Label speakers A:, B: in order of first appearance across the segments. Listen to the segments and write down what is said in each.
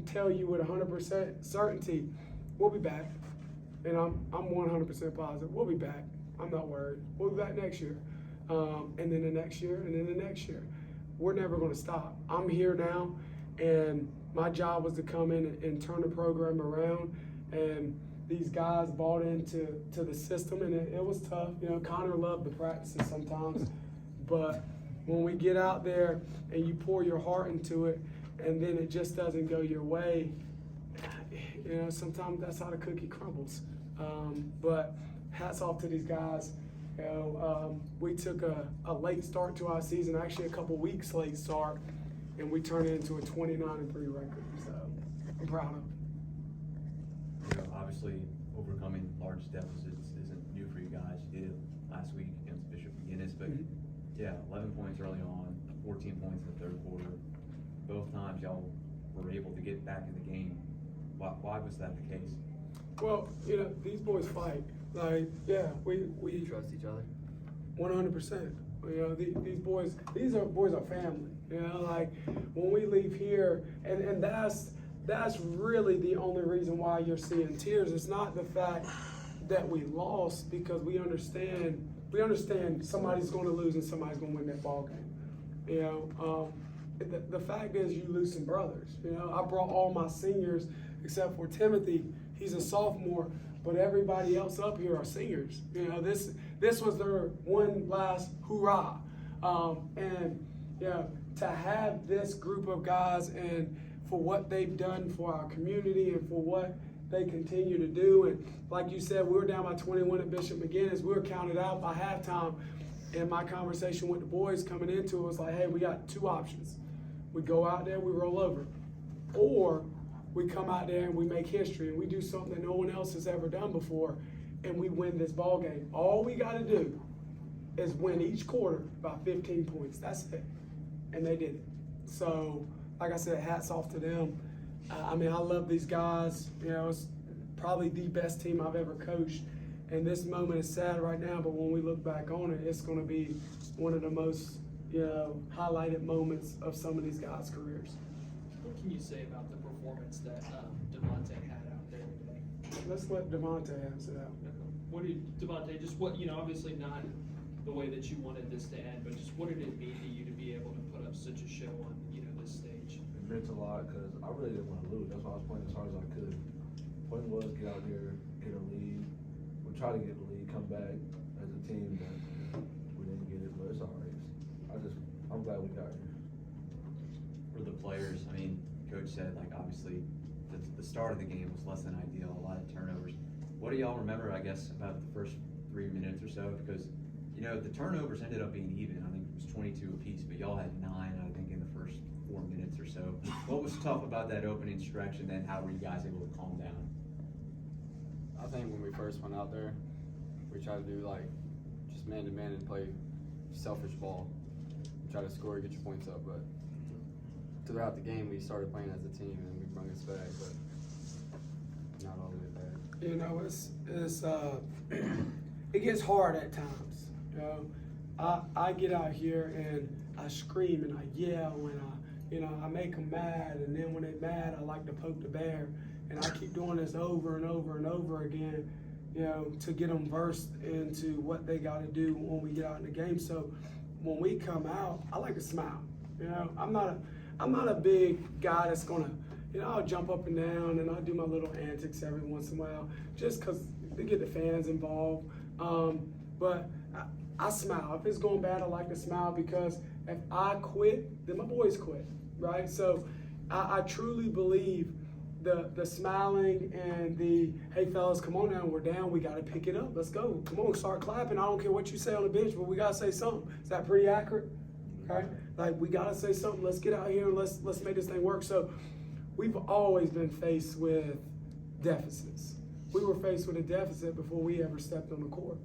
A: can tell you with 100% certainty, we'll be back. And I'm 100% positive. We'll be back. I'm not worried. We'll be back next year. And then the next year, and then the next year. We're never going to stop. I'm here now, and my job was to come in and turn the program around. And these guys bought into the system, and it was tough. You know, Connor loved the practices sometimes. But when we get out there and you pour your heart into it, and then it just doesn't go your way, you know, sometimes that's how the cookie crumbles. But hats off to these guys. You know, we took a late start to our season, actually a couple weeks late start, and we turned it into a 29-3 record. So I'm proud of them.
B: You know, obviously, overcoming large deficits isn't new for you guys. You did it last week against Bishop McGinnis, but yeah, 11 points early on, 14 points in the third quarter. Both times y'all were able to get back in the game. Why was that the case?
A: Well, you know, these boys fight. Like, yeah, we
C: trust each other.
A: 100%. You know, these boys are family. You know, like when we leave here, and that's really the only reason why you're seeing tears. It's not the fact that we lost, because we understand somebody's going to lose and somebody's going to win that ball game. You know, the fact is you lose some brothers. You know, I brought all my seniors except for Timothy. He's a sophomore, but everybody else up here are seniors. You know, this was their one last hoorah. And you know, to have this group of guys and for what they've done for our community and for what they continue to do. And like you said, we were down by 21 at Bishop McGinnis. We were counted out by halftime. And my conversation with the boys coming into it was like, hey, we got two options. We go out there, we roll over. Or we come out there and we make history and we do something that no one else has ever done before, and we win this ball game. All we got to do is win each quarter by 15 points. That's it. And they did it. So, like I said, hats off to them. I mean, I love these guys. You know, it's probably the best team I've ever coached. And this moment is sad right now, but when we look back on it, it's going to be one of the most, you know, highlighted moments of some of these guys' careers.
D: What can you say about the performance that Devontae had out there today?
A: Let's let Devontae answer that.
D: What did Devontae, just what, you know, obviously not the way that you wanted this to end, but just what did it mean to you to be able to put up such a show on, you know, this stage?
E: It meant a lot because I really didn't want to lose. That's why I was playing as hard as I could. The point was get out here, get a lead. We try to get the lead, come back as a team, but we didn't get it, but it's all right. I'm glad we got here.
B: For the players, I mean, Coach said, like, obviously the start of the game was less than ideal, a lot of turnovers. What do y'all remember, I guess, about the first 3 minutes or so? Because, you know, the turnovers ended up being even. I think it was 22 apiece, but y'all had 9, I think, in the first 4 minutes or so. What was tough about that opening stretch, and then how were you guys able to calm down?
C: I think when we first went out there, we tried to do like just man-to-man and play selfish ball. Try to score, get your points up, but throughout the game we started playing as a team and we brought us back, but not all the way back.
A: You know, it gets hard at times. You know, I get out here and I scream and I yell and I make them mad, and then when they're mad, I like to poke the bear, and I keep doing this over and over and over again, you know, to get them versed into what they got to do when we get out in the game. So when we come out, I like to smile. You know, I'm not a big guy that's gonna, you know, I'll jump up and down and I'll do my little antics every once in a while just because to get the fans involved. But I smile. If it's going bad, I like to smile because if I quit, then my boys quit, right? So I truly believe the smiling and the, hey fellas, come on now, we're down, we got to pick it up, let's go. Come on, start clapping. I don't care what you say on the bench, but we got to say something. Is that pretty accurate? Right? Like, we got to say something. Let's get out here and let's make this thing work. So we've always been faced with deficits. We were faced with a deficit before we ever stepped on the court.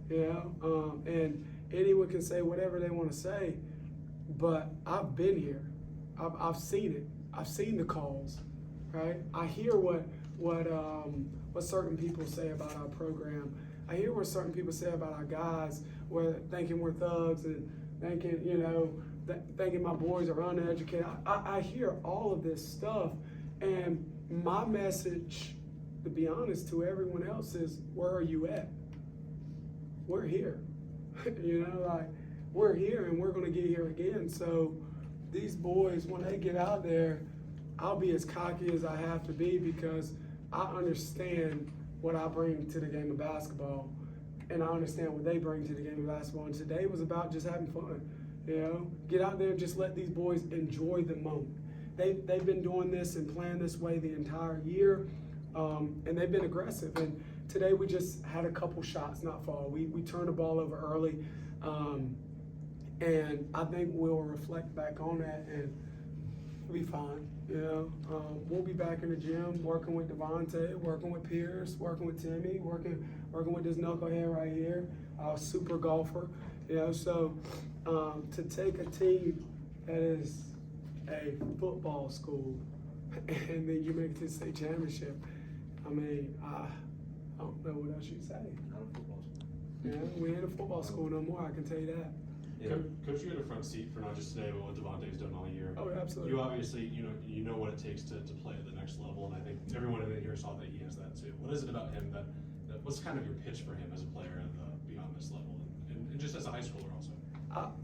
A: You know? And anyone can say whatever they want to say, but I've been here. I've seen it. I've seen the calls. Right? I hear what certain people say about our program. I hear what certain people say about our guys, thinking we're thugs and thinking, you know, thinking my boys are uneducated. I hear all of this stuff, And my message, to be honest, to everyone else is, where are you at? We're here. Like, we're here and we're going to get here again. So these boys, when they get out there, I'll be as cocky as I have to be because I understand what I bring to the game of basketball, and I understand what they bring to the game of basketball. And today was about just having fun. Get out there and just let these boys enjoy the moment. They've been doing this and playing this way the entire year, and they've been aggressive. And today we just had a couple shots not fall. We turned the ball over early, and I think we'll reflect back on that and we'll be fine. We'll be back in the gym working with Devontae, working with Pierce, working with Timmy, working with this knucklehead right here, super golfer. So to take a team that is a football school and then you make it to the state championship, I mean, I don't know what else you'd say.
E: Not a football school.
A: We ain't a football school no more, I can tell you that.
B: Yeah.
F: Coach, you had a front seat for not just today, but what Devontae's done all year.
A: Oh, absolutely.
F: You obviously, you know what it takes to play at the next level, and I think everyone in here saw that he has that too. What is it about him that what's kind of your pitch for him as a player beyond this level, and just as a high schooler also?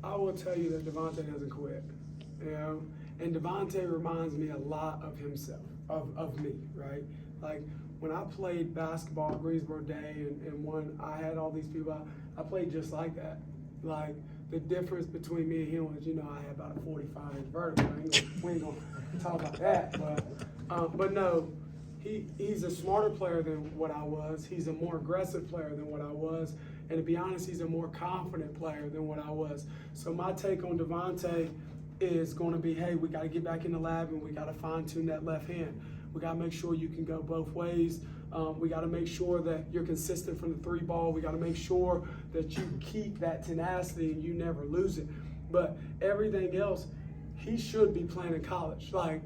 A: I will tell you that Devontae doesn't quit, and Devontae reminds me a lot of himself, of me, right? Like when I played basketball at Greensboro Day and when I had all these people, I played just like that. Like the difference between me and him was, I had about a 45-inch vertical. We ain't gonna talk about that, but no, he's a smarter player than what I was. He's a more aggressive player than what I was, and to be honest, he's a more confident player than what I was. So my take on Devontae is going to be, hey, we got to get back in the lab and we got to fine-tune that left hand. We got to make sure you can go both ways. We got to make sure that you're consistent from the three ball. We got to make sure that you keep that tenacity and you never lose it. But everything else, he should be playing in college. Like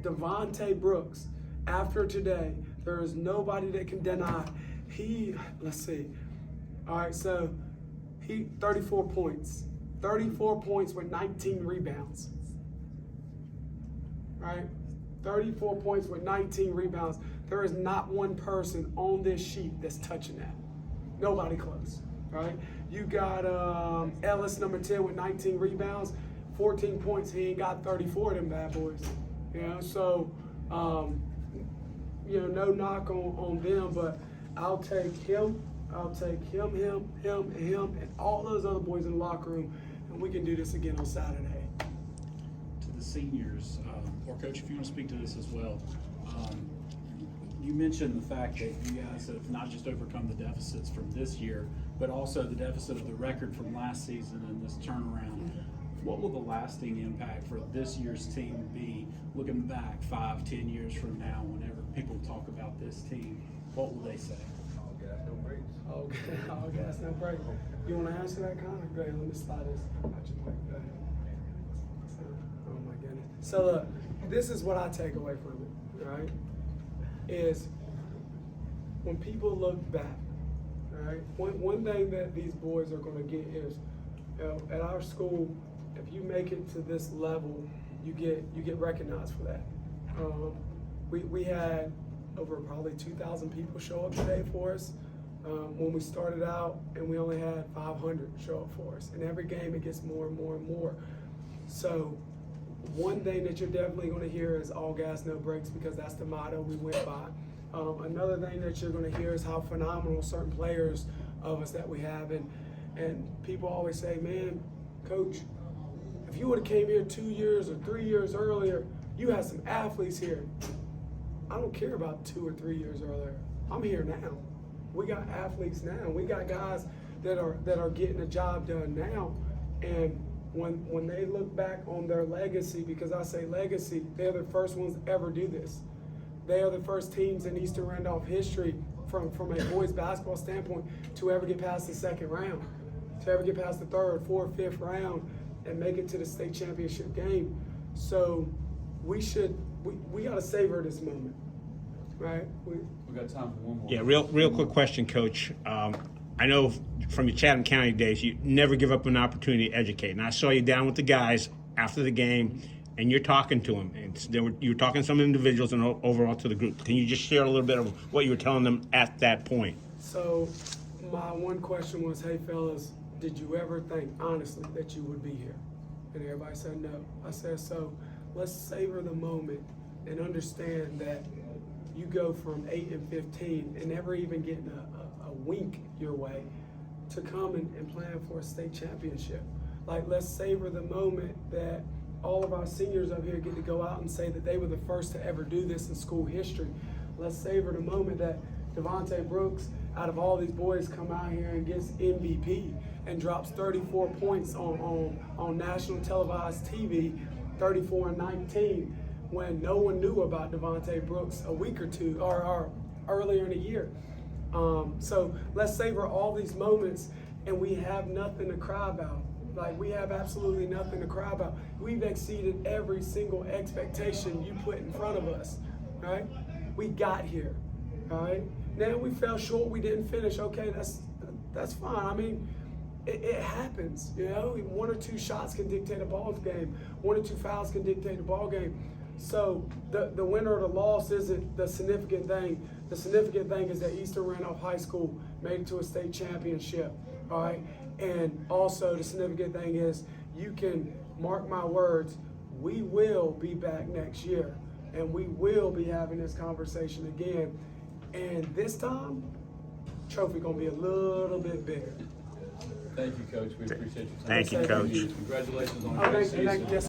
A: Devontae Brooks, after today, there is nobody that can deny. Let's see. All right, so he 34 points. 34 points with 19 rebounds. Right? 34 points with 19 rebounds. There is not one person on this sheet that's touching that. Nobody close, right? You got Ellis, number 10, with 19 rebounds, 14 points. He ain't got 34 of them bad boys. So, no knock on them, but I'll take him. I'll take him, and all those other boys in the locker room, and we can do this again on Saturday.
G: To the seniors, or Coach, if you want to speak to this as well, you mentioned the fact that you guys have not just overcome the deficits from this year, but also the deficit of the record from last season and this turnaround. What will the lasting impact for this year's team be, looking back 5-10 years from now, whenever people talk about this team? What will they say?
E: All gas, no brakes.
A: Okay, all gas, no break. You want to answer that, Connor? Go ahead, let me slide this. Go ahead. Oh my goodness. So look, this is what I take away from it, right? Is when people look back, right? One thing that these boys are going to get is, at our school, if you make it to this level, you get recognized for that. We had over probably 2,000 people show up today for us. When we started out, and we only had 500 show up for us. And every game it gets more and more and more. So one thing that you're definitely going to hear is all gas, no brakes, because that's the motto we went by. Another thing that you're going to hear is how phenomenal certain players of us that we have. And people always say, man, Coach, if you would have came here 2 years or 3 years earlier, you had some athletes here. I don't care about 2 or 3 years earlier. I'm here now. We got athletes now. We got guys that are getting the job done now. And when they look back on their legacy, because I say legacy, they're the first ones to ever do this. They are the first teams in Eastern Randolph history from a boys basketball standpoint to ever get past the second round, to ever get past the third, fourth, fifth round and make it to the state championship game. So we got to savor this moment, right?
C: We got time for one more.
H: Yeah, real quick question, Coach. I know from your Chatham County days, you never give up an opportunity to educate. And I saw you down with the guys after the game, and you're talking to them, and you're talking to some individuals and overall to the group. Can you just share a little bit of what you were telling them at that point?
A: So my one question was, hey fellas, did you ever think honestly that you would be here? And everybody said no. I said, so let's savor the moment and understand that you go from 8-15 and never even getting a wink your way to come and plan for a state championship. Like, let's savor the moment that all of our seniors up here get to go out and say that they were the first to ever do this in school history. Let's savor the moment that Devontae Brooks, out of all these boys, come out here and gets MVP and drops 34 points on national televised TV, 34-19, when no one knew about Devontae Brooks a week or two or earlier in the year. So let's savor all these moments, and we have nothing to cry about. Like, we have absolutely nothing to cry about. We've exceeded every single expectation you put in front of us, right? We got here, all right? Now we fell short, we didn't finish. Okay, that's fine. I mean, it happens, you know? 1 or 2 shots can dictate a ball game. 1 or 2 fouls can dictate a ball game. So the winner or the loss isn't the significant thing. The significant thing is that Eastern Randolph High School made it to a state championship, all right? And also the significant thing is, you can mark my words, we will be back next year, and we will be having this conversation again. And this time, trophy gonna be a little bit bigger.
I: Thank you, Coach. We appreciate your time.
H: Thank you, Coach.
I: Congratulations on a
A: Oh,
I: great
A: thank you.
I: season.
A: Yes,